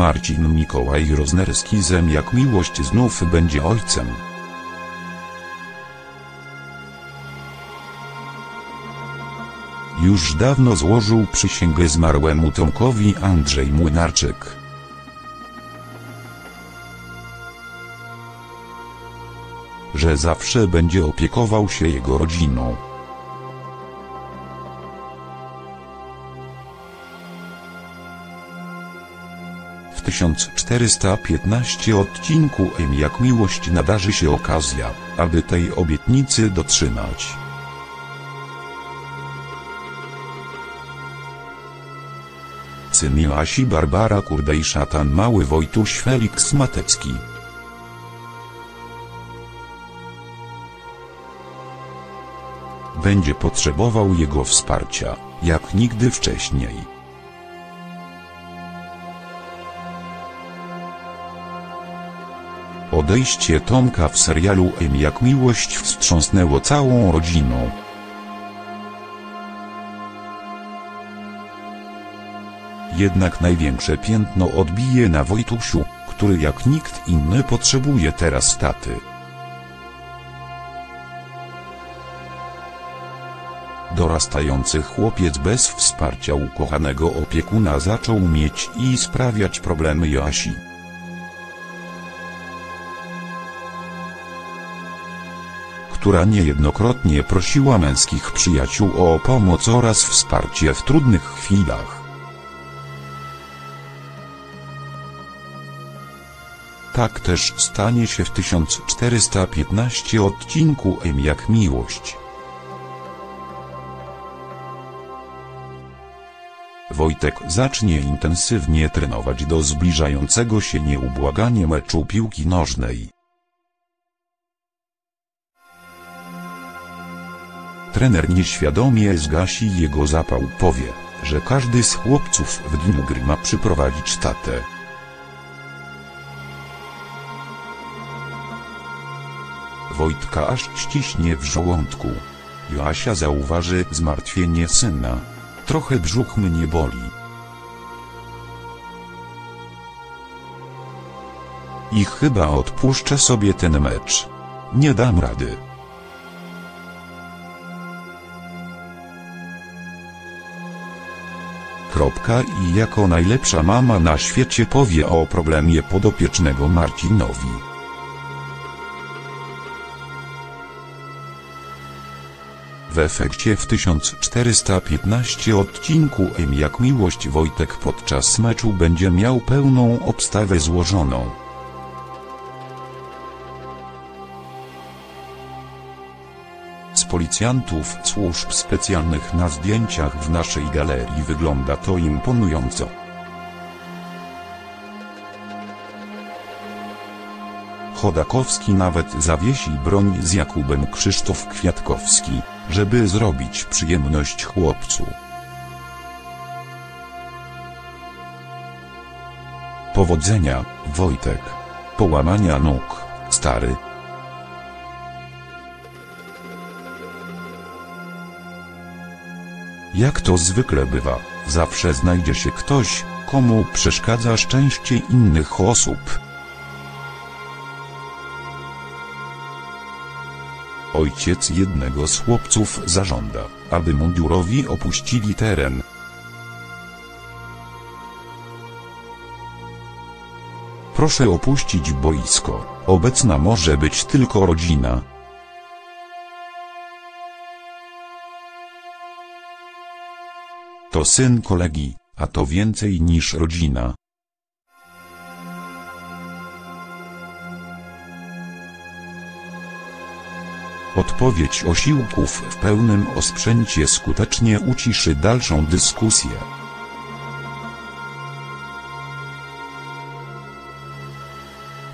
Marcin Mikołaj Roznerski zem jak miłość znów będzie ojcem. Już dawno złożył przysięgę zmarłemu Tomkowi Andrzej Młynarczyk. Że zawsze będzie opiekował się jego rodziną. W 1415 odcinku M jak miłość nadarzy się okazja, aby tej obietnicy dotrzymać. Syn Joasi Barbara Kurda i szatan mały Wojtuś Feliks Matecki. Będzie potrzebował jego wsparcia, jak nigdy wcześniej. Odejście Tomka w serialu M jak miłość wstrząsnęło całą rodziną. Jednak największe piętno odbije na Wojtusiu, który jak nikt inny potrzebuje teraz taty. Dorastający chłopiec bez wsparcia ukochanego opiekuna zaczął mieć i sprawiać problemy Joasi. Która niejednokrotnie prosiła męskich przyjaciół o pomoc oraz wsparcie w trudnych chwilach. Tak też stanie się w 1415 odcinku M jak miłość. Wojtek zacznie intensywnie trenować do zbliżającego się nieubłaganie meczu piłki nożnej. Trener nieświadomie zgasi jego zapał, powie, że każdy z chłopców w dniu gry ma przyprowadzić tatę. Wojtka aż ściśnie w żołądku. Joasia zauważy zmartwienie syna. Trochę brzuch mnie boli. I chyba odpuszczę sobie ten mecz. Nie dam rady. I jako najlepsza mama na świecie powie o problemie podopiecznego Marcinowi. W efekcie w 1415 odcinku M jak miłość Wojtek podczas meczu będzie miał pełną obstawę złożoną. Z policjantów służb specjalnych na zdjęciach w naszej galerii wygląda to imponująco. Chodakowski nawet zawiesi broń z Jakubem Krzysztof Kwiatkowski, żeby zrobić przyjemność chłopcu. Powodzenia, Wojtek. Połamania nóg, stary. Jak to zwykle bywa, zawsze znajdzie się ktoś, komu przeszkadza szczęście innych osób. Ojciec jednego z chłopców zażąda, aby mundurowi opuścili teren. Proszę opuścić boisko, obecna może być tylko rodzina. To syn kolegi, a to więcej niż rodzina. Odpowiedź osiłków w pełnym osprzęcie skutecznie uciszy dalszą dyskusję.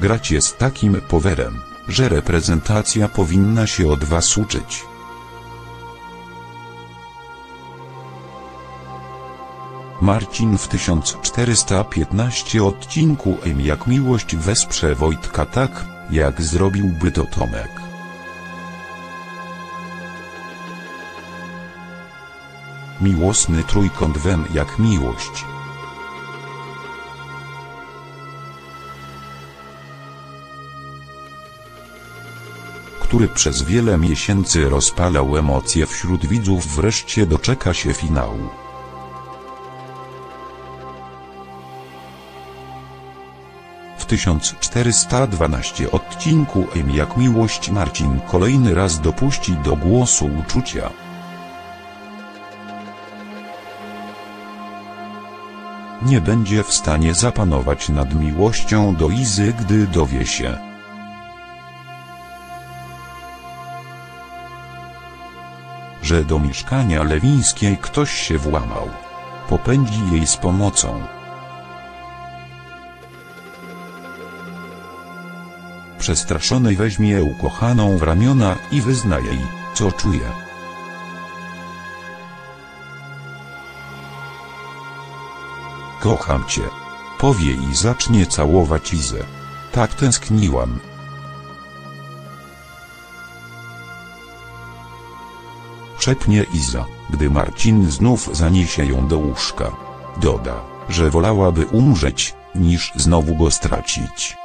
Gracie z takim powerem, że reprezentacja powinna się od was uczyć. Marcin w 1415 odcinku M jak miłość wesprze Wojtka tak, jak zrobiłby to Tomek. Miłosny trójkąt w M jak miłość. który przez wiele miesięcy rozpalał emocje wśród widzów, wreszcie doczeka się finału. W 1412 odcinku Jak miłość Marcin kolejny raz dopuści do głosu uczucia. Nie będzie w stanie zapanować nad miłością do Izy, gdy dowie się, że do mieszkania Lewińskiej ktoś się włamał. Popędzi jej z pomocą. Przestraszony weźmie ukochaną w ramiona i wyzna jej, co czuje. Kocham cię, powie i zacznie całować Izę. Tak tęskniłam. Szepnie Iza, gdy Marcin znów zaniesie ją do łóżka. Doda, że wolałaby umrzeć, niż znowu go stracić.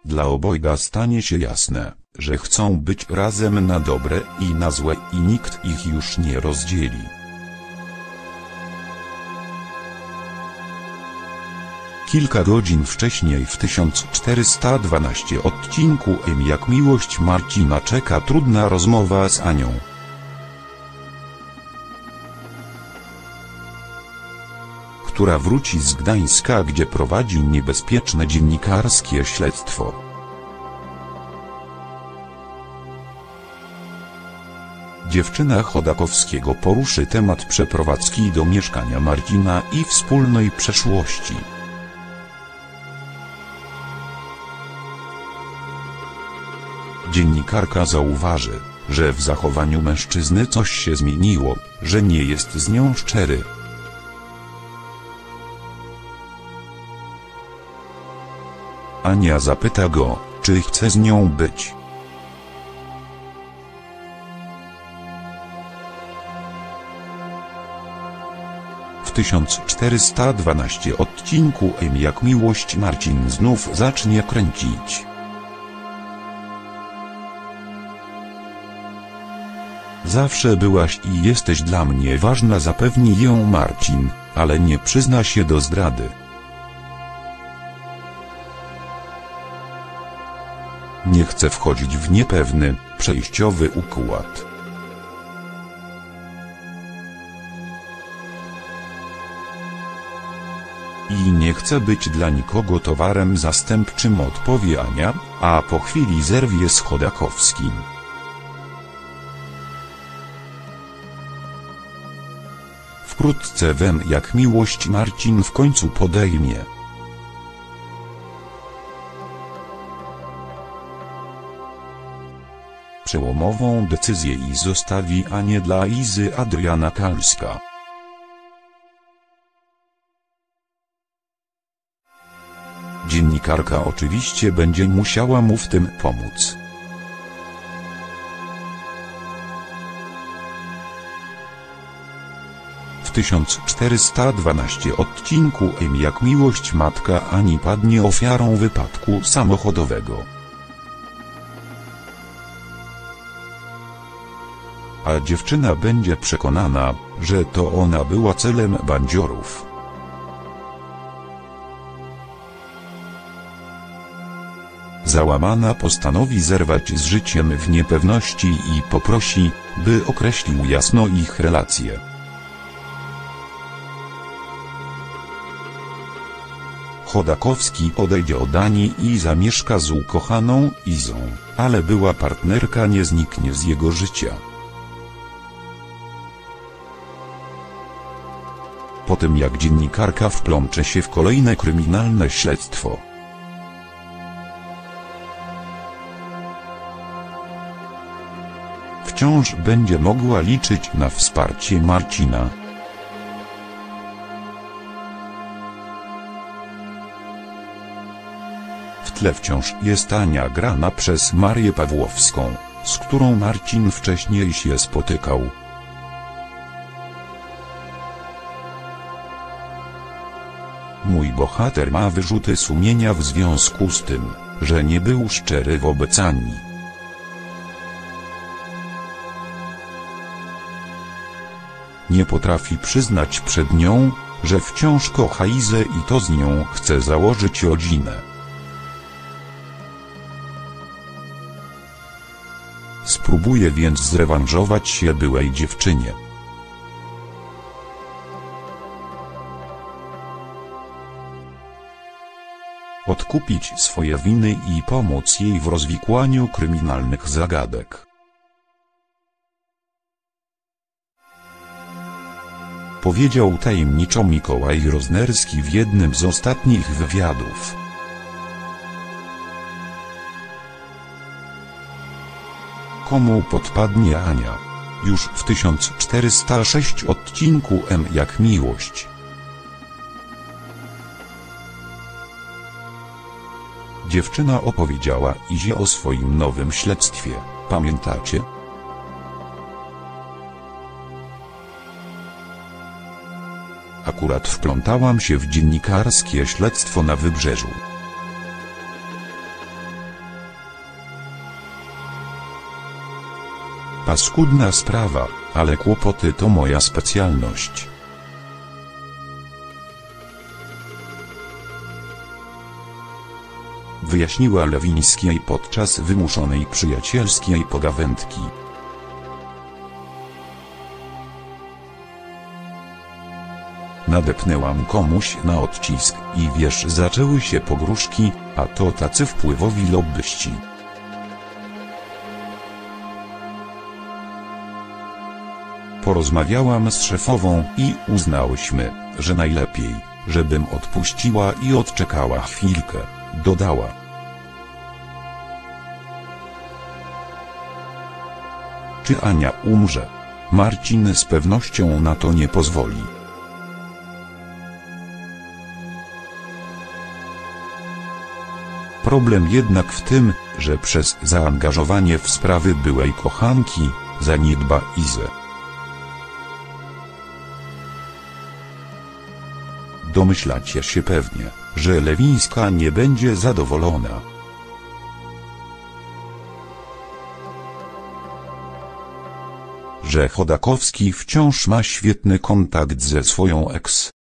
Dla obojga stanie się jasne, że chcą być razem na dobre i na złe i nikt ich już nie rozdzieli. Kilka godzin wcześniej w 1412 odcinku Jak miłość Marcina czeka trudna rozmowa z Anią. Która wróci z Gdańska, gdzie prowadzi niebezpieczne dziennikarskie śledztwo. Dziewczyna Chodakowskiego poruszy temat przeprowadzki do mieszkania Marcina i wspólnej przeszłości. Dziennikarka zauważy, że w zachowaniu mężczyzny coś się zmieniło, że nie jest z nią szczery. Ania zapyta go, czy chce z nią być. W 1412 odcinku Jak miłość Marcin znów zacznie kręcić. Zawsze byłaś i jesteś dla mnie ważna, zapewni ją Marcin, ale nie przyzna się do zdrady. Nie chce wchodzić w niepewny, przejściowy układ. I nie chce być dla nikogo towarem zastępczym, odpowie Ania, a po chwili zerwie z Chodakowskim. Wkrótce wiem, jak miłość Marcin w końcu podejmie przełomową decyzję i zostawi Anię dla Izy. Adriana Kalska. Dziennikarka oczywiście będzie musiała mu w tym pomóc. W 1412 odcinku Jak miłość matka Ani padnie ofiarą wypadku samochodowego. A dziewczyna będzie przekonana, że to ona była celem bandziorów. Załamana postanowi zerwać z życiem w niepewności i poprosi, by określił jasno ich relacje. Chodakowski odejdzie od Ani i zamieszka z ukochaną Izą, ale była partnerka nie zniknie z jego życia. Po tym, jak dziennikarka wplącze się w kolejne kryminalne śledztwo, wciąż będzie mogła liczyć na wsparcie Marcina. W tle wciąż jest Ania, grana przez Marię Pawłowską, z którą Marcin wcześniej się spotykał. Mój bohater ma wyrzuty sumienia w związku z tym, że nie był szczery wobec Ani. Nie potrafi przyznać przed nią, że wciąż kocha Izę i to z nią chce założyć rodzinę. Spróbuje więc zrewanżować się byłej dziewczynie. Odkupić swoje winy i pomóc jej w rozwikłaniu kryminalnych zagadek. Powiedział tajemniczo Mikołaj Roznerski w jednym z ostatnich wywiadów. Komu podpadnie Ania? Już w 1406 odcinku M jak miłość. Dziewczyna opowiedziała Izie o swoim nowym śledztwie, pamiętacie? Akurat wplątałam się w dziennikarskie śledztwo na Wybrzeżu. Paskudna sprawa, ale kłopoty to moja specjalność. Wyjaśniła Lewińskiej podczas wymuszonej przyjacielskiej pogawędki. Nadepnęłam komuś na odcisk i wiesz, zaczęły się pogróżki, a to tacy wpływowi lobbyści. Porozmawiałam z szefową i uznałyśmy, że najlepiej, żebym odpuściła i odczekała chwilkę, dodała. Czy Ania umrze? Marcin z pewnością na to nie pozwoli. Problem jednak w tym, że przez zaangażowanie w sprawy byłej kochanki, zaniedba Izę. Domyślacie się pewnie, że Lewińska nie będzie zadowolona. Że Chodakowski wciąż ma świetny kontakt ze swoją ex.